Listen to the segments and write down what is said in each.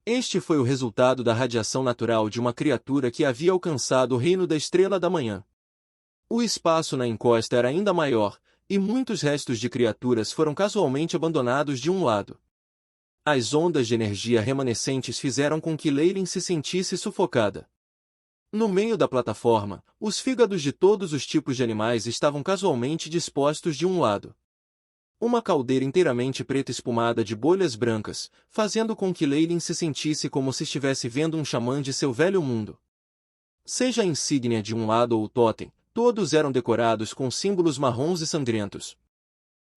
Este foi o resultado da radiação natural de uma criatura que havia alcançado o reino da Estrela da Manhã. O espaço na encosta era ainda maior, e muitos restos de criaturas foram casualmente abandonados de um lado. As ondas de energia remanescentes fizeram com que Leyline se sentisse sufocada. No meio da plataforma, os fígados de todos os tipos de animais estavam casualmente dispostos de um lado. Uma caldeira inteiramente preta espumada de bolhas brancas, fazendo com que Leyline se sentisse como se estivesse vendo um xamã de seu velho mundo. Seja a insígnia de um lado ou o totem, todos eram decorados com símbolos marrons e sangrentos.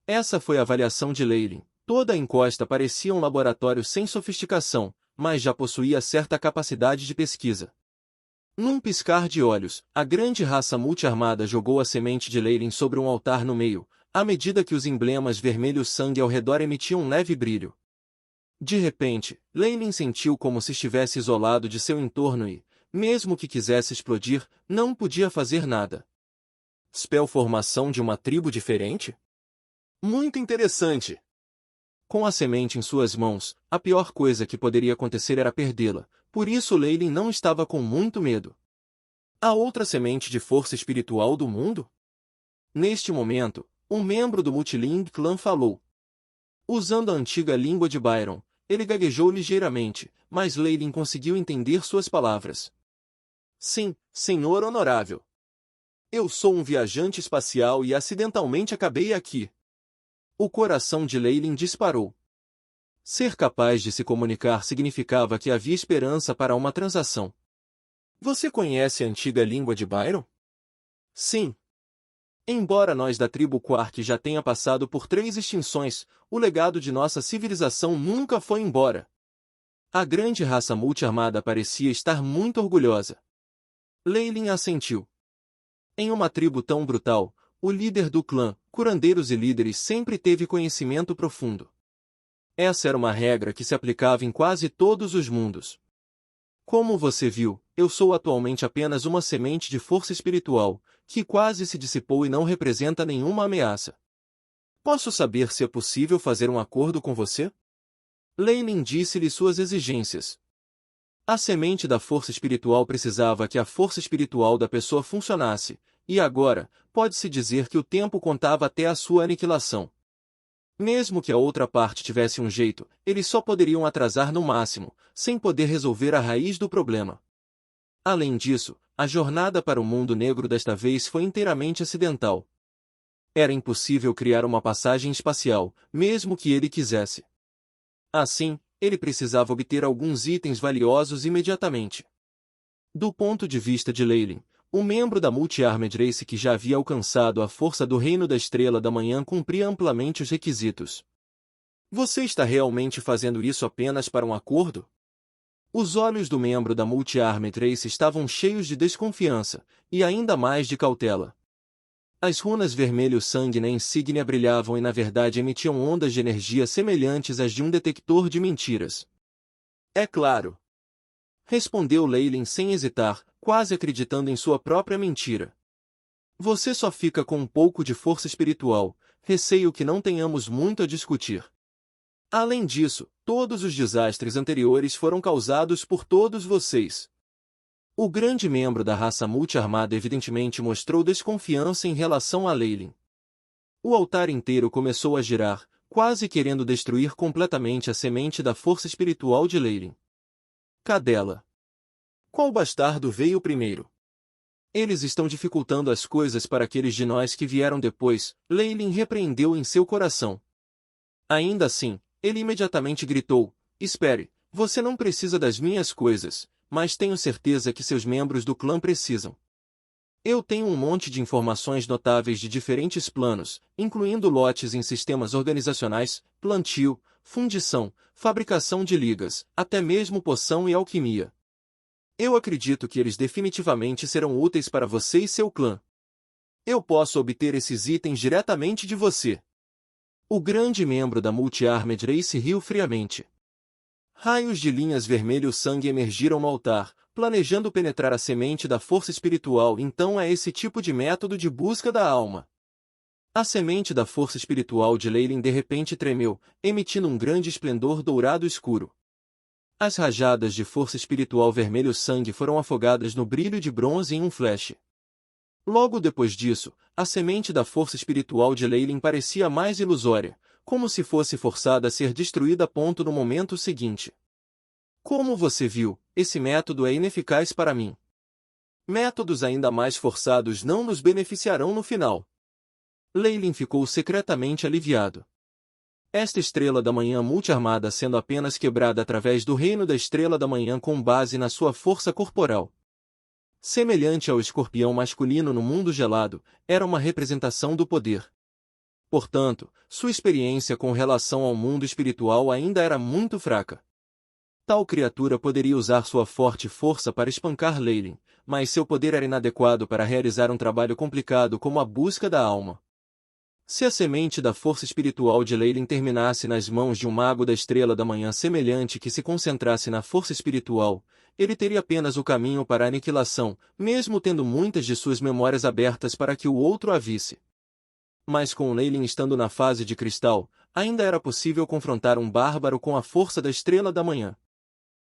Essa foi a avaliação de Leyline. Toda a encosta parecia um laboratório sem sofisticação, mas já possuía certa capacidade de pesquisa. Num piscar de olhos, a grande raça multiarmada jogou a semente de Leyline sobre um altar no meio, à medida que os emblemas vermelho-sangue ao redor emitiam um leve brilho. De repente, Leyline sentiu como se estivesse isolado de seu entorno e, mesmo que quisesse explodir, não podia fazer nada. Spell formação de uma tribo diferente? Muito interessante! Com a semente em suas mãos, a pior coisa que poderia acontecer era perdê-la, por isso Leyline não estava com muito medo. A outra semente de força espiritual do mundo? Neste momento, um membro do Multiling Clan falou. Usando a antiga língua de Byron, ele gaguejou ligeiramente, mas Leyline conseguiu entender suas palavras. Sim, senhor honorável. Eu sou um viajante espacial e acidentalmente acabei aqui. O coração de Leyline disparou. Ser capaz de se comunicar significava que havia esperança para uma transação. Você conhece a antiga língua de Byron? Sim. Embora nós da tribo Quark já tenha passado por 3 extinções, o legado de nossa civilização nunca foi embora. A grande raça multiarmada parecia estar muito orgulhosa. Leyline assentiu. Em uma tribo tão brutal, o líder do clã, curandeiros e líderes sempre teve conhecimento profundo. Essa era uma regra que se aplicava em quase todos os mundos. Como você viu, eu sou atualmente apenas uma semente de força espiritual, que quase se dissipou e não representa nenhuma ameaça. Posso saber se é possível fazer um acordo com você? Leyline disse-lhe suas exigências. A semente da força espiritual precisava que a força espiritual da pessoa funcionasse, e agora, pode-se dizer que o tempo contava até a sua aniquilação. Mesmo que a outra parte tivesse um jeito, eles só poderiam atrasar no máximo, sem poder resolver a raiz do problema. Além disso, a jornada para o mundo negro desta vez foi inteiramente acidental. Era impossível criar uma passagem espacial, mesmo que ele quisesse. Assim, ele precisava obter alguns itens valiosos imediatamente. Do ponto de vista de Leyline, um membro da Multi-Armed Race que já havia alcançado a força do Reino da Estrela da Manhã cumpria amplamente os requisitos. Você está realmente fazendo isso apenas para um acordo? Os olhos do membro da Multi-Armed Race estavam cheios de desconfiança, e ainda mais de cautela. As runas vermelho-sangue na insígnia brilhavam e na verdade emitiam ondas de energia semelhantes às de um detector de mentiras. É claro. Respondeu Leyline sem hesitar, quase acreditando em sua própria mentira. Você só fica com um pouco de força espiritual, receio que não tenhamos muito a discutir. Além disso, todos os desastres anteriores foram causados por todos vocês. O grande membro da raça multiarmada evidentemente mostrou desconfiança em relação a Leyline. O altar inteiro começou a girar, quase querendo destruir completamente a semente da força espiritual de Leyline. Cadela. Qual bastardo veio primeiro? Eles estão dificultando as coisas para aqueles de nós que vieram depois, Leyline repreendeu em seu coração. Ainda assim, ele imediatamente gritou, espere, você não precisa das minhas coisas, mas tenho certeza que seus membros do clã precisam. Eu tenho um monte de informações notáveis de diferentes planos, incluindo lotes em sistemas organizacionais, plantio, fundição, fabricação de ligas, até mesmo poção e alquimia. Eu acredito que eles definitivamente serão úteis para você e seu clã. Eu posso obter esses itens diretamente de você. O grande membro da Multi-Armed Race riu friamente. Raios de linhas vermelho-sangue emergiram no altar, planejando penetrar a semente da força espiritual. Então é esse tipo de método de busca da alma. A semente da força espiritual de Leyline de repente tremeu, emitindo um grande esplendor dourado escuro. As rajadas de força espiritual vermelho-sangue foram afogadas no brilho de bronze em um flash. Logo depois disso, a semente da força espiritual de Leyline parecia mais ilusória, como se fosse forçada a ser destruída. No momento seguinte. Como você viu, esse método é ineficaz para mim. Métodos ainda mais forçados não nos beneficiarão no final. Leyline ficou secretamente aliviado. Esta estrela da manhã multiarmada sendo apenas quebrada através do reino da estrela da manhã com base na sua força corporal. Semelhante ao escorpião masculino no mundo gelado, era uma representação do poder. Portanto, sua experiência com relação ao mundo espiritual ainda era muito fraca. Tal criatura poderia usar sua forte força para espancar Leyline, mas seu poder era inadequado para realizar um trabalho complicado como a busca da alma. Se a semente da força espiritual de Leyline terminasse nas mãos de um mago da estrela da manhã semelhante que se concentrasse na força espiritual, ele teria apenas o caminho para a aniquilação, mesmo tendo muitas de suas memórias abertas para que o outro a visse. Mas com Leyline estando na fase de cristal, ainda era possível confrontar um bárbaro com a força da estrela da manhã.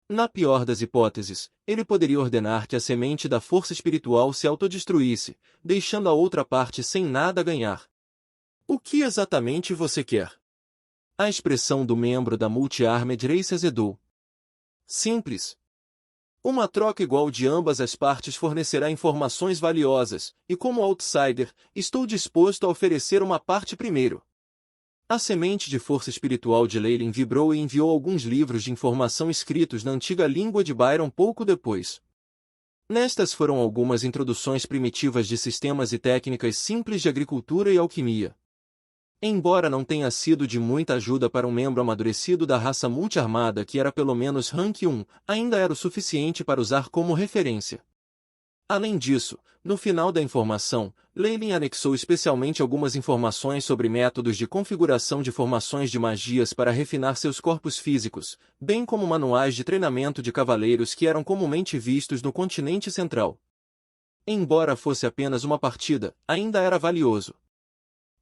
Na pior das hipóteses, ele poderia ordenar que a semente da força espiritual se autodestruísse, deixando a outra parte sem nada a ganhar. O que exatamente você quer? A expressão do membro da Multi-Armed Race azedou. Simples. Uma troca igual de ambas as partes fornecerá informações valiosas, e como outsider, estou disposto a oferecer uma parte primeiro. A semente de força espiritual de Leyline vibrou e enviou alguns livros de informação escritos na antiga língua de Byron pouco depois. Nestas foram algumas introduções primitivas de sistemas e técnicas simples de agricultura e alquimia. Embora não tenha sido de muita ajuda para um membro amadurecido da raça multiarmada que era pelo menos rank 1, ainda era o suficiente para usar como referência. Além disso, no final da informação, Leyline anexou especialmente algumas informações sobre métodos de configuração de formações de magias para refinar seus corpos físicos, bem como manuais de treinamento de cavaleiros que eram comumente vistos no continente central. Embora fosse apenas uma partida, ainda era valioso.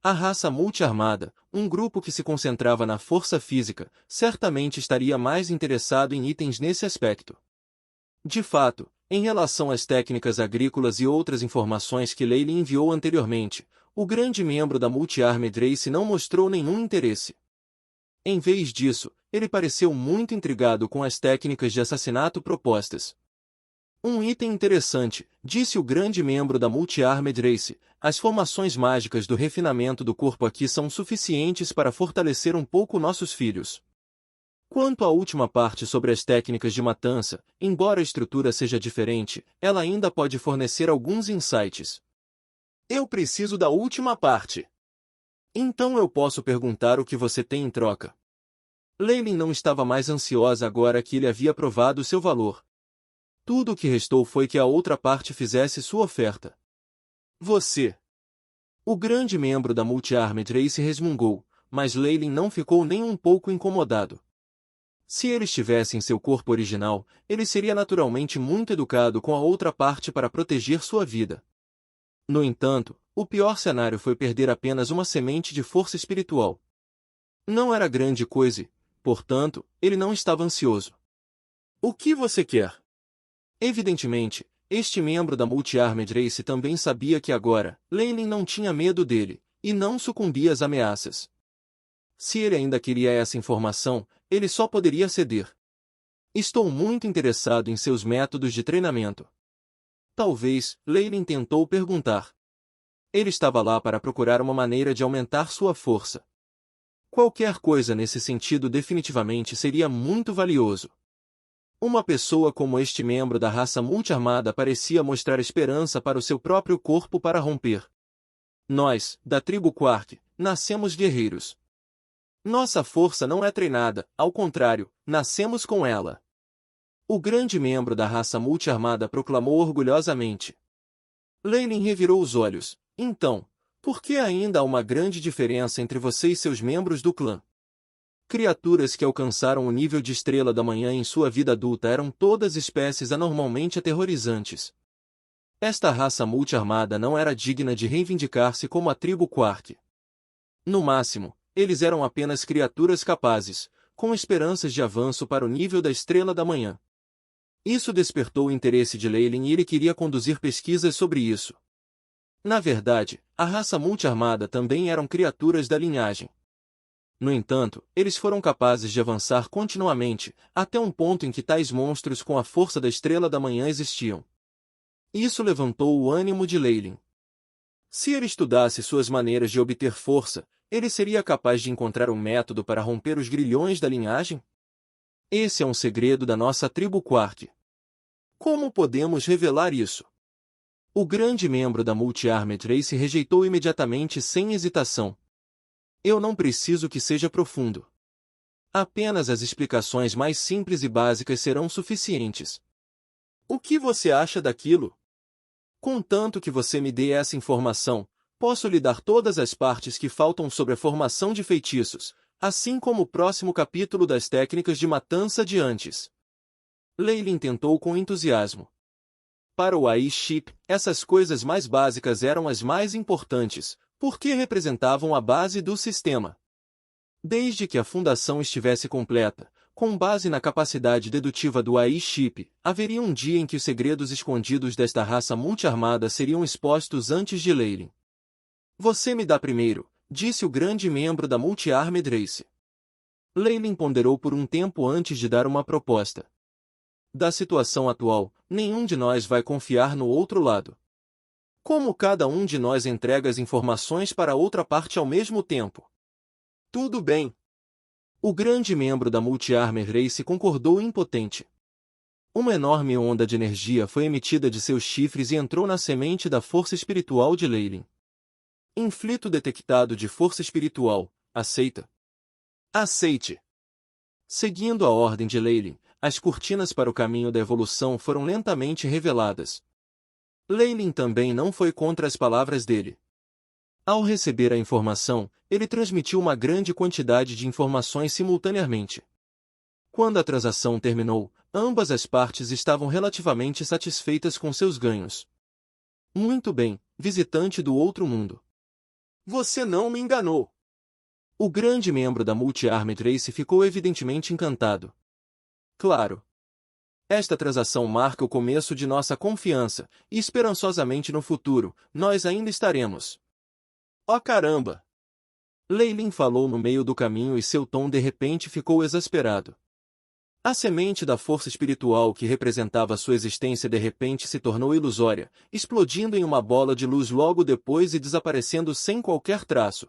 A raça multiarmada, um grupo que se concentrava na força física, certamente estaria mais interessado em itens nesse aspecto. De fato, em relação às técnicas agrícolas e outras informações que Leyline enviou anteriormente, o grande membro da Multi-Armed Race não mostrou nenhum interesse. Em vez disso, ele pareceu muito intrigado com as técnicas de assassinato propostas. Um item interessante, disse o grande membro da Multi-Armed Race, as formações mágicas do refinamento do corpo aqui são suficientes para fortalecer um pouco nossos filhos. Quanto à última parte sobre as técnicas de matança, embora a estrutura seja diferente, ela ainda pode fornecer alguns insights. Eu preciso da última parte. Então eu posso perguntar o que você tem em troca. Leyline não estava mais ansiosa agora que ele havia provado seu valor. Tudo o que restou foi que a outra parte fizesse sua oferta. Você. O grande membro da Multi-Armed Race resmungou, mas Leyline não ficou nem um pouco incomodado. Se ele estivesse em seu corpo original, ele seria naturalmente muito educado com a outra parte para proteger sua vida. No entanto, o pior cenário foi perder apenas uma semente de força espiritual. Não era grande coisa e, portanto, ele não estava ansioso. O que você quer? Evidentemente, este membro da Multi-Armed Race também sabia que agora, Leyline não tinha medo dele, e não sucumbia às ameaças. Se ele ainda queria essa informação, ele só poderia ceder. Estou muito interessado em seus métodos de treinamento. Talvez, Leyline tentou perguntar. Ele estava lá para procurar uma maneira de aumentar sua força. Qualquer coisa nesse sentido definitivamente seria muito valioso. Uma pessoa como este membro da raça multiarmada parecia mostrar esperança para o seu próprio corpo para romper. Nós, da tribo Quark, nascemos guerreiros. Nossa força não é treinada, ao contrário, nascemos com ela. O grande membro da raça multiarmada proclamou orgulhosamente. Leyline revirou os olhos. Então, por que ainda há uma grande diferença entre você e seus membros do clã? Criaturas que alcançaram o nível de estrela da manhã em sua vida adulta eram todas espécies anormalmente aterrorizantes. Esta raça multiarmada não era digna de reivindicar-se como a tribo Quark. No máximo, eles eram apenas criaturas capazes, com esperanças de avanço para o nível da Estrela da Manhã. Isso despertou o interesse de Leyline e ele queria conduzir pesquisas sobre isso. Na verdade, a raça multiarmada também eram criaturas da linhagem. No entanto, eles foram capazes de avançar continuamente, até um ponto em que tais monstros com a força da Estrela da Manhã existiam. Isso levantou o ânimo de Leyline. Se ele estudasse suas maneiras de obter força, ele seria capaz de encontrar um método para romper os grilhões da linhagem? Esse é um segredo da nossa tribo Quark. Como podemos revelar isso? O grande membro da Multi-Armed Race rejeitou imediatamente sem hesitação. Eu não preciso que seja profundo. Apenas as explicações mais simples e básicas serão suficientes. O que você acha daquilo? Contanto que você me dê essa informação, posso lhe dar todas as partes que faltam sobre a formação de feitiços, assim como o próximo capítulo das técnicas de matança de antes. Leyline tentou com entusiasmo. Para o AI-Chip, essas coisas mais básicas eram as mais importantes, porque representavam a base do sistema. Desde que a fundação estivesse completa, com base na capacidade dedutiva do AI-Chip, haveria um dia em que os segredos escondidos desta raça multiarmada seriam expostos antes de Leyline. Você me dá primeiro, disse o grande membro da Multi-Armed Race. Leyline ponderou por um tempo antes de dar uma proposta. Da situação atual, nenhum de nós vai confiar no outro lado. Como cada um de nós entrega as informações para outra parte ao mesmo tempo? Tudo bem. O grande membro da Multi-Armed Race concordou impotente. Uma enorme onda de energia foi emitida de seus chifres e entrou na semente da força espiritual de Leyline. Inflito detectado de força espiritual. Aceita. Aceite. Seguindo a ordem de Leyline, as cortinas para o caminho da evolução foram lentamente reveladas. Leyline também não foi contra as palavras dele. Ao receber a informação, ele transmitiu uma grande quantidade de informações simultaneamente. Quando a transação terminou, ambas as partes estavam relativamente satisfeitas com seus ganhos. Muito bem, visitante do outro mundo. Você não me enganou. O grande membro da Multi-Armed Race ficou evidentemente encantado. Claro. Esta transação marca o começo de nossa confiança, e esperançosamente no futuro, nós ainda estaremos. Oh caramba! Leyline falou no meio do caminho e seu tom de repente ficou exasperado. A semente da força espiritual que representava sua existência de repente se tornou ilusória, explodindo em uma bola de luz logo depois e desaparecendo sem qualquer traço.